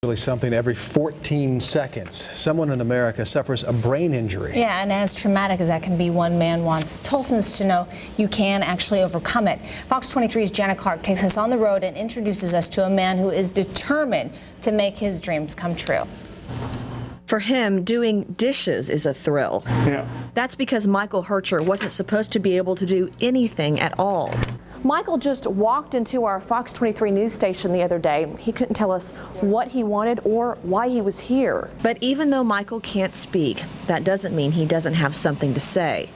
Really something every 14 seconds. Someone in America suffers a brain injury. Yeah, and as traumatic as that can be, one man wants Tulsans to know you can actually overcome it. Fox 23's Jana Clark takes us on the road and introduces us to a man who is determined to make his dreams come true. For him, doing dishes is a thrill. Yeah. That's because Michael Hercher wasn't supposed to be able to do anything at all. Michael just walked into our Fox 23 news station the other day. He couldn't tell us what he wanted or why he was here. But even though Michael can't speak, that doesn't mean he doesn't have something to say.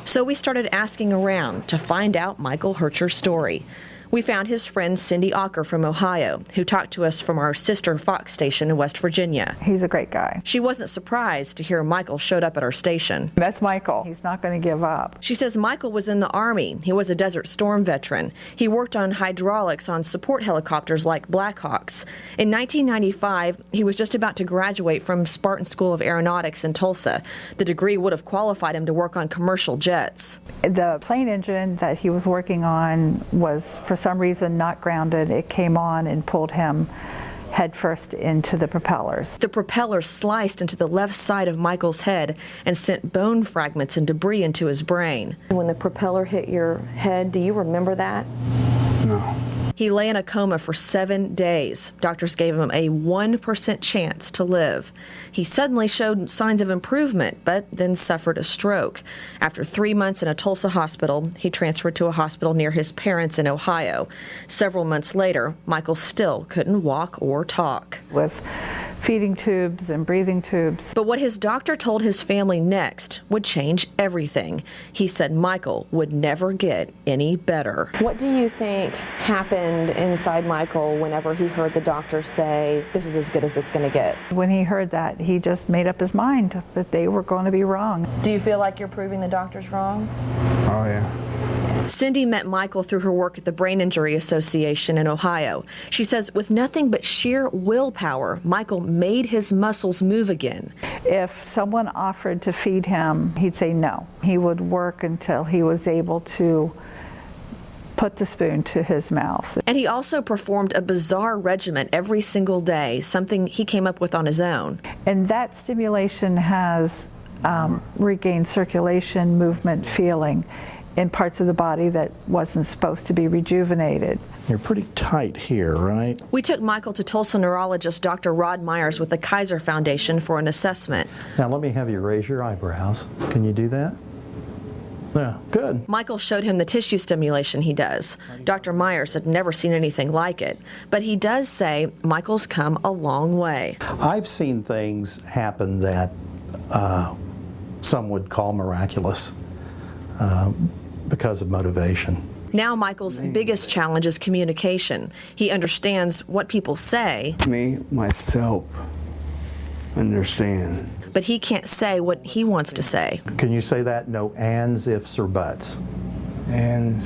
So we started asking around to find out Michael Hercher's story. We found his friend Cindy Ocker from Ohio, who talked to us from our sister Fox station in West Virginia. He's a great guy. She wasn't surprised to hear Michael showed up at our station. That's Michael. He's not going to give up. She says Michael was in the Army. He was a Desert Storm veteran. He worked on hydraulics on support helicopters like Blackhawks. In 1995, he was just about to graduate from Spartan School of Aeronautics in Tulsa. The degree would have qualified him to work on commercial jets. The plane engine that he was working on was, for some reason, not grounded. It came on and pulled him headfirst into the propellers. The propeller sliced into the left side of Michael's head and sent bone fragments and debris into his brain. When the propeller hit your head, do you remember that? No. He lay in a coma for 7 days. Doctors gave him a 1% chance to live. He suddenly showed signs of improvement, but then suffered a stroke. After 3 months in a Tulsa hospital, he transferred to a hospital near his parents in Ohio. Several months later, Michael still couldn't walk or talk. With feeding tubes and breathing tubes. But what his doctor told his family next would change everything. He said Michael would never get any better. What do you think happened inside Michael whenever he heard the doctor say, this is as good as it's going to get? When he heard that, he just made up his mind that they were going to be wrong. Do you feel like you're proving the doctors wrong? Oh, yeah. Cindy met Michael through her work at the Brain Injury Association in Ohio. She says with nothing but sheer willpower, Michael made his muscles move again. If someone offered to feed him, he'd say no. He would work until he was able to put the spoon to his mouth. And he also performed a bizarre regimen every single day, something he came up with on his own. And that stimulation has regained circulation, movement, feeling in parts of the body that wasn't supposed to be rejuvenated. You're pretty tight here, right? We took Michael to Tulsa neurologist Dr. Rod Myers with the Kaiser Foundation for an assessment. Now let me have you raise your eyebrows. Can you do that? Yeah, good. Michael showed him the tissue stimulation he does. Dr. Myers had never seen anything like it, but he does say Michael's come a long way. I've seen things happen that some would call miraculous because of motivation. Now Michael's biggest challenge is communication. He understands what people say. Me, myself, understand. But he can't say what he wants to say. Can you say that? No ands, ifs, or buts. And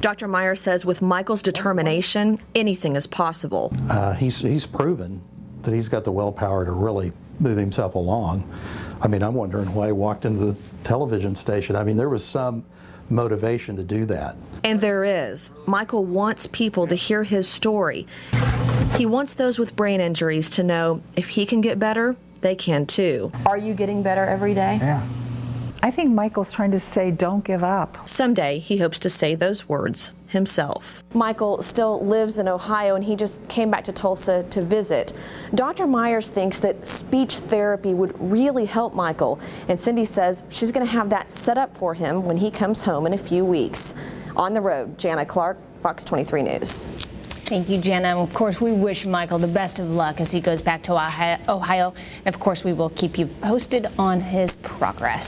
Dr. Myers says with Michael's determination, anything is possible. He's proven that he's got the willpower to really move himself along. I mean, I'm wondering why he walked into the television station. I mean, there was some motivation to do that. And there is. Michael wants people to hear his story. He wants those with brain injuries to know if he can get better, they can too. Are you getting better every day? yeah. I think Michael's trying to say, don't give up. Someday he hopes to say those words himself. Michael still lives in Ohio and he just came back to Tulsa to visit. Dr. Myers thinks that speech therapy would really help Michael, and Cindy says she's going to have that set up for him when he comes home in a few weeks. On the road, Jana Clark, Fox 23 News. Thank you, Jenna. And of course, we wish Michael the best of luck as he goes back to Ohio. And of course, we will keep you posted on his progress.